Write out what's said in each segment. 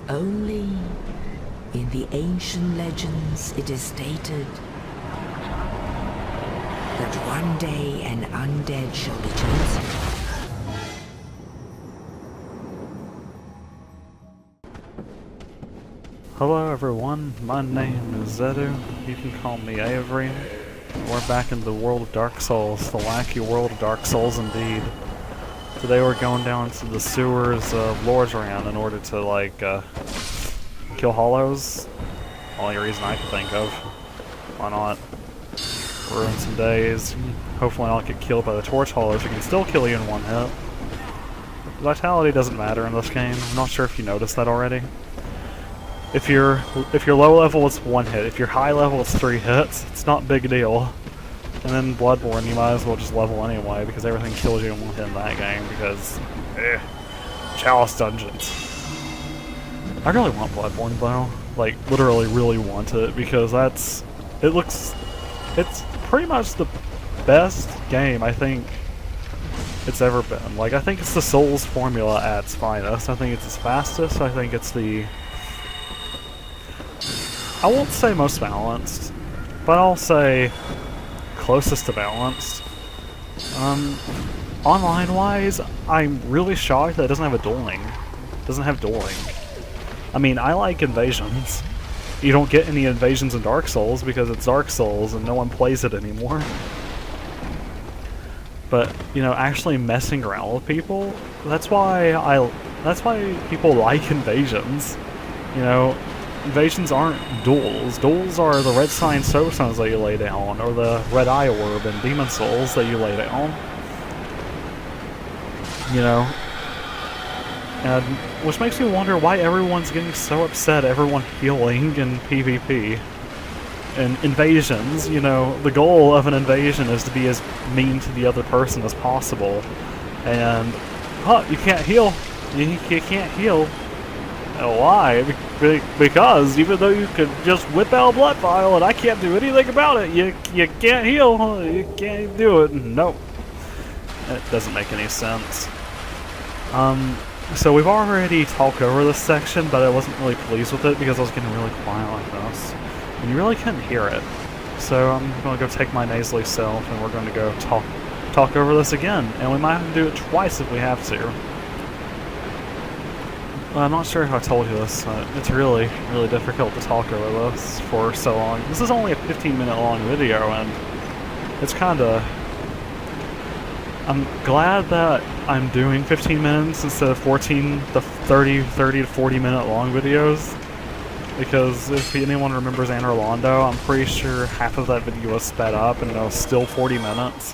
Only in the ancient legends it is stated that one day an undead shall be chosen. Hello everyone, my name is Zedu. You can call me Avery. We're back in the world of Dark Souls, the wacky world of Dark Souls indeed. Today we're going down to the sewers of Lordran in order to, like, kill hollows. Only reason I can think of. Why not? Ruin some days. Hopefully I don't get killed by the torch hollows who can still kill you in one hit. Vitality doesn't matter in this game. I'm not sure if you noticed that already. If you're low level, it's one hit. If you're high level, it's 3 hits. It's not a big deal. And then Bloodborne, you might as well just level anyway, because everything kills you in one hit in that game, because, Chalice Dungeons. I really want Bloodborne, though. Like, literally really want it, because it's pretty much the best game, I think, it's ever been. Like, I think it's the Souls formula at its finest. I think it's its fastest. I think it's the... I won't say most balanced, but I'll say closest to balanced. Online-wise, I'm really shocked that it doesn't have a dueling. It doesn't have dueling. I mean, I like invasions. You don't get any invasions in Dark Souls because it's Dark Souls and no one plays it anymore. But, you know, actually messing around with people, that's why people like invasions. You know, invasions aren't duels. Duels are the red sign soul stones that you lay down, or the red eye orb in Demon Souls that you lay down. You know? And which makes me wonder why everyone's getting so upset, everyone healing in PvP. And invasions, you know, the goal of an invasion is to be as mean to the other person as possible. And, you can't heal. You can't heal. Why? Because even though you could just whip out a blood vial and I can't do anything about it, you can't heal. You can't do it. Nope. It doesn't make any sense. So we've already talked over this section, but I wasn't really pleased with it because I was getting really quiet like this. And you really couldn't hear it. So I'm going to go take my nasally self and we're going to go talk over this again. And we might have to do it twice if we have to. Well, I'm not sure if I told you this, it's really, really difficult to talk over this for so long. This is only a 15-minute long video, and it's kinda... I'm glad that I'm doing 15 minutes instead of 30 to 40-minute long videos, because if anyone remembers Anne Orlando, I'm pretty sure half of that video was sped up, and it was still 40 minutes.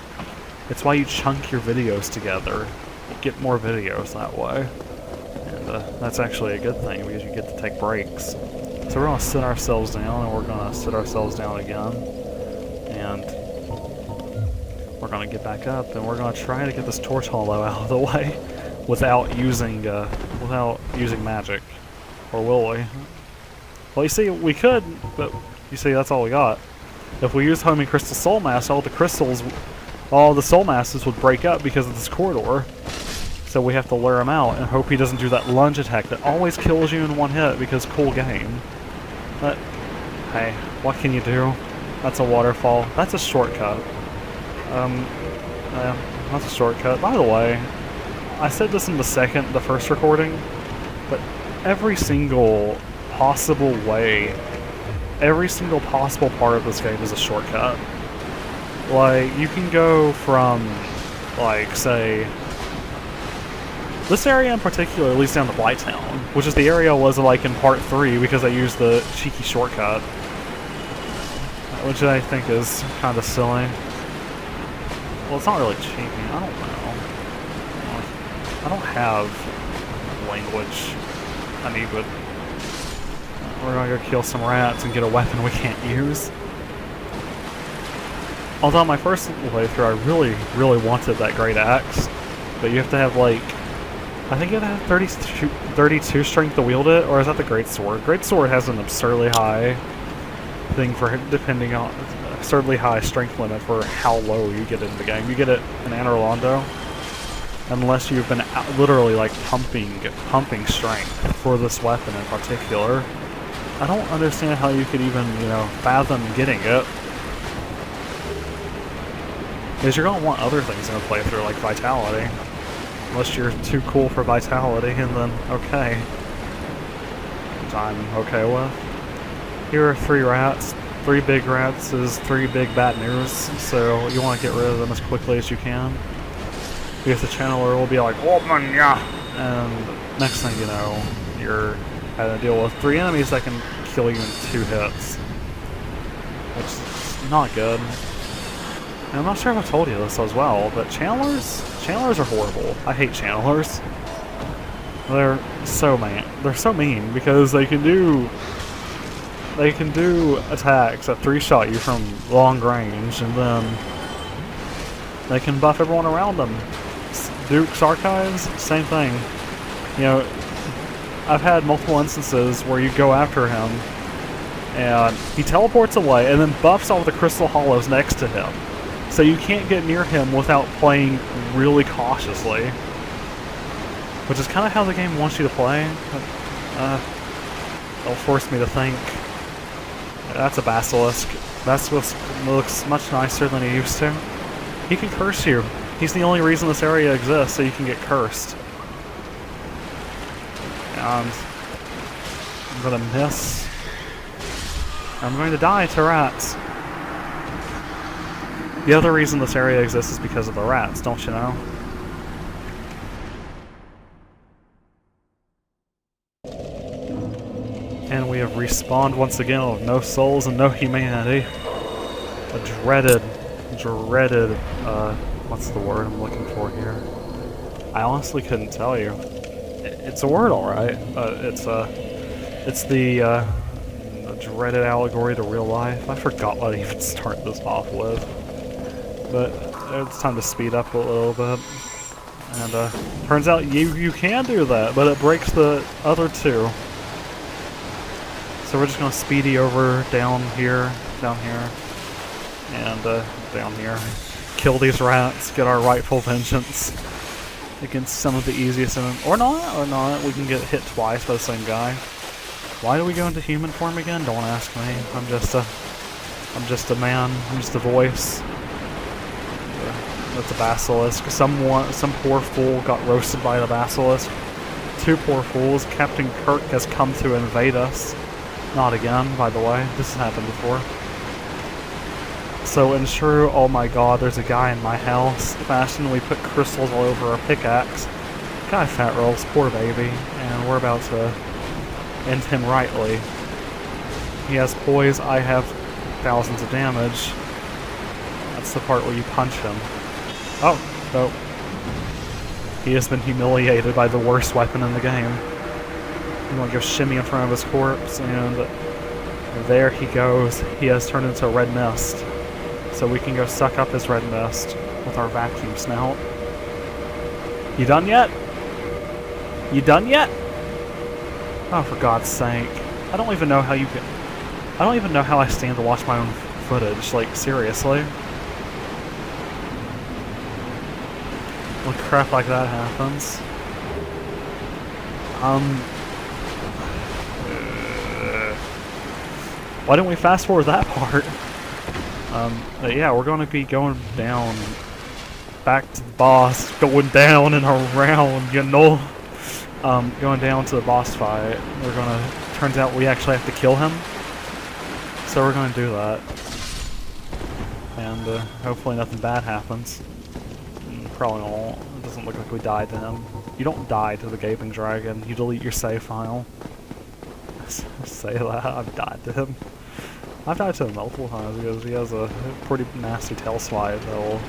It's why you chunk your videos together. You get more videos that way. That's actually a good thing because you get to take breaks. So we're going to sit ourselves down and we're going to sit ourselves down again. And we're going to get back up and we're going to try to get this torch hollow out of the way without using magic. Or will we? Well, you see, we could, but you see, that's all we got. If we use Homing Crystal Soul Mass, all the soul masses would break up because of this corridor. So we have to lure him out and hope he doesn't do that lunge attack that always kills you in one hit because cool game. But, hey, what can you do? That's a waterfall. That's a shortcut. That's a shortcut. By the way, I said this in the first recording, but every single possible way, every single possible part of this game is a shortcut. Like, you can go from, like, say... This area in particular leads down to Blighttown, which is the area was like in part 3 because I used the cheeky shortcut. Which I think is kind of silly. Well, it's not really cheeky, I don't know. I don't have language. I need it. We're gonna go kill some rats and get a weapon we can't use. Although my first playthrough I really, really wanted that great axe. But you have to have like... I think you have to have 32 strength to wield it, or is that the Great Sword? Great Sword has an absurdly high thing for depending on absurdly high strength limit for how low you get in the game. You get it in Anne Orlando. unless you've been literally like pumping strength for this weapon in particular. I don't understand how you could even, you know, fathom getting it. Because you're going to want other things in a playthrough, like Vitality. Unless you're too cool for Vitality, and then, okay. Which I'm okay with. Here are 3 rats. 3 big rats is 3 big bad news, so you want to get rid of them as quickly as you can. Because the channeler will be like, oh man, yeah! And next thing you know, you're having to deal with 3 enemies that can kill you in 2 hits. Which is not good. And I'm not sure if I told you this as well, but channelers are horrible. I hate channelers. They're so mean. They're so mean because they can do attacks that 3-shot you from long range, and then they can buff everyone around them. Duke's Archives, same thing. You know, I've had multiple instances where you go after him, and he teleports away, and then buffs all the crystal hollows next to him. So you can't get near him without playing really cautiously. Which is kind of how the game wants you to play. It'll force me to think. That's a basilisk. Basilisk looks much nicer than he used to. He can curse you. He's the only reason this area exists, so you can get cursed. And I'm gonna miss. I'm going to die to rats. The other reason this area exists is because of the rats, don't you know? And we have respawned once again with no souls and no humanity. A dreaded, what's the word I'm looking for here? I honestly couldn't tell you. It's a word, alright. It's the dreaded allegory to real life. I forgot what I even start this off with. But it's time to speed up a little bit. And turns out you can do that, but it breaks the other 2. So we're just gonna speedy over down here, and down here. Kill these rats, get our rightful vengeance against some of the easiest or not. We can get hit twice by the same guy. Why do we go into human form again? Don't ask me. I'm just a man. I'm just a voice. That's a basilisk. Some poor fool got roasted by the basilisk. 2 poor fools. Captain Kirk has come to invade us. Not again, by the way. This has happened before. So in true, oh my god, there's a guy in my house fashion. We put crystals all over our pickaxe. Guy fat rolls, poor baby, and we're about to end him rightly. He has poise, I have thousands of damage. That's the part where you punch him. Oh, no. He has been humiliated by the worst weapon in the game. I'm gonna go shimmy in front of his corpse, and there he goes. He has turned into a red mist. So we can go suck up his red mist with our vacuum snout. You done yet? You done yet? Oh, for God's sake. I don't even know how you can... I don't even know how I stand to watch my own footage, like, seriously. When crap like that happens. Why didn't we fast forward that part? But yeah, we're going to be going down, back to the boss, going down and around, you know? Going down to the boss fight. Turns out we actually have to kill him. So we're going to do that. And hopefully nothing bad happens. Probably won't. It doesn't look like we died to him. You don't die to the Gaping Dragon, you delete your save file. Say that, I've died to him. I've died to him multiple times because he has a pretty nasty tail swipe that'll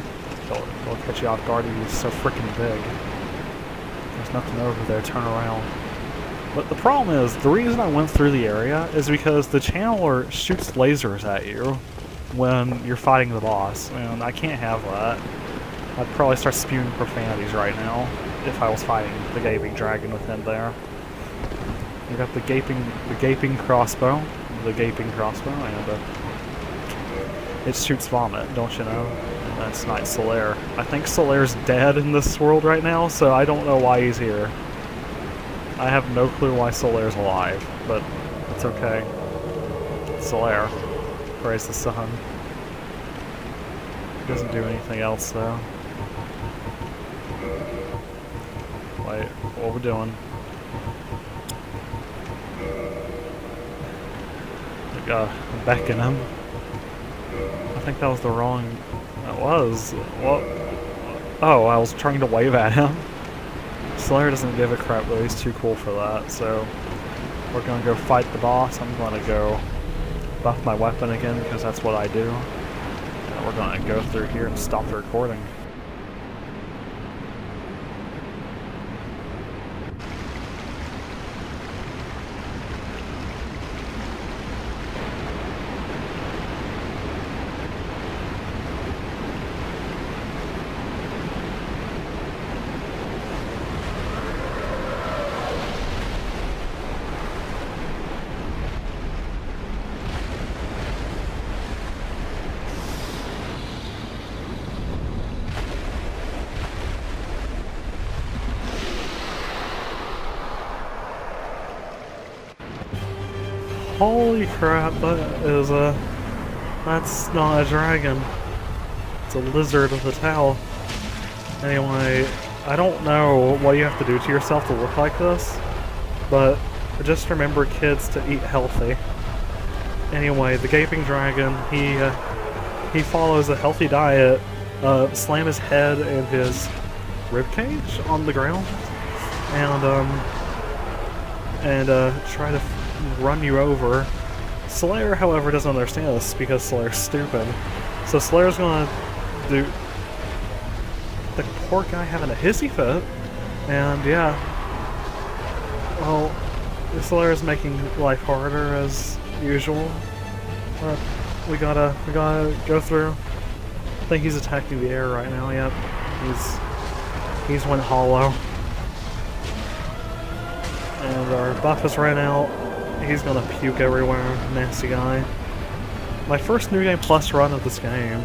catch you off guard and he's so freaking big. There's nothing over there, turn around. But the problem is, the reason I went through the area is because the channeler shoots lasers at you when you're fighting the boss, and I can't have that. I'd probably start spewing profanities right now if I was fighting the Gaping Dragon with him there. We got the gaping crossbow, and it shoots vomit, don't you know? That's not Solaire. I think Solaire's dead in this world right now, so I don't know why he's here. I have no clue why Solaire's alive, but it's okay. Solaire. Praise the sun. Doesn't do anything else though. Wait, what are we doing? We gotta beckon him. I think that was the wrong... That was... What? Oh, I was trying to wave at him. Solaire doesn't give a crap though, he's too cool for that, so... We're gonna go fight the boss. I'm gonna go buff my weapon again because that's what I do. And we're gonna go through here and stop the recording. Holy crap, that's not a dragon. It's a lizard with a tail. Anyway, I don't know what you have to do to yourself to look like this, but just remember, kids, to eat healthy. Anyway, the gaping dragon, he follows a healthy diet, slam his head and his ribcage on the ground, and try to run you over. Solaire, however, doesn't understand this because Solaire's stupid. So Solaire's gonna do... The poor guy having a hissy fit, and yeah. Well, Solaire's making life harder as usual. But we gotta go through. I think he's attacking the air right now. Yep, he's went hollow, and our buff has ran out. He's gonna puke everywhere, nasty guy. My first New Game Plus run of this game.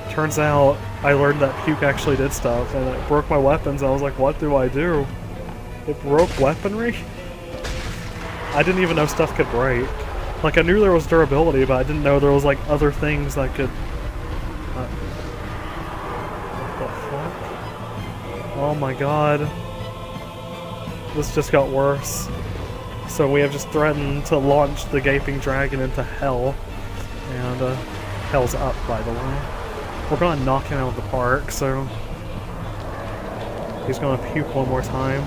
Turns out I learned that puke actually did stuff, and it broke my weapons. I was like, what do I do? It broke weaponry? I didn't even know stuff could break. Like, I knew there was durability, but I didn't know there was like other things that could... what the fuck? Oh my god. This just got worse. So we have just threatened to launch the gaping dragon into hell. And hell's up, by the way. We're gonna knock him out of the park, so... He's gonna puke one more time.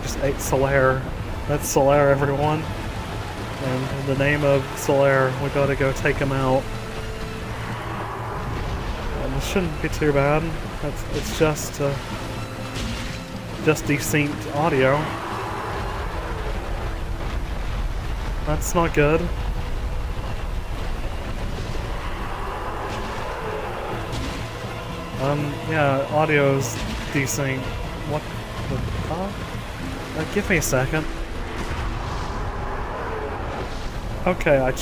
Just ate Solaire. That's Solaire, everyone. And in the name of Solaire, we gotta go take him out. And this shouldn't be too bad. It's just desynced audio. That's not good. Yeah, audio's desynced. What the fuck? Give me a second. Okay, I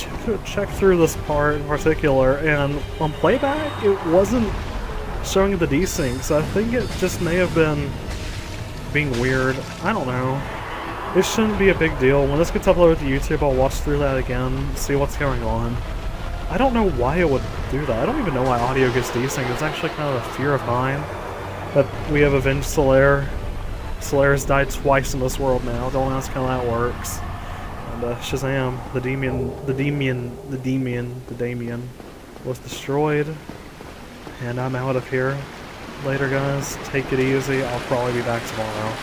checked through this part in particular, and on playback, it wasn't showing the desync, so I think it just may have been being weird. I don't know. It shouldn't be a big deal. When this gets uploaded to YouTube, I'll watch through that again, see what's going on. I don't know why it would do that. I don't even know why audio gets desynced. It's actually kind of a fear of mine. But we have avenged Solaire. Solaire's died twice in this world now. Don't ask how that works. And Shazam, the Damien was destroyed. And I'm out of here. Later, guys. Take it easy. I'll probably be back tomorrow.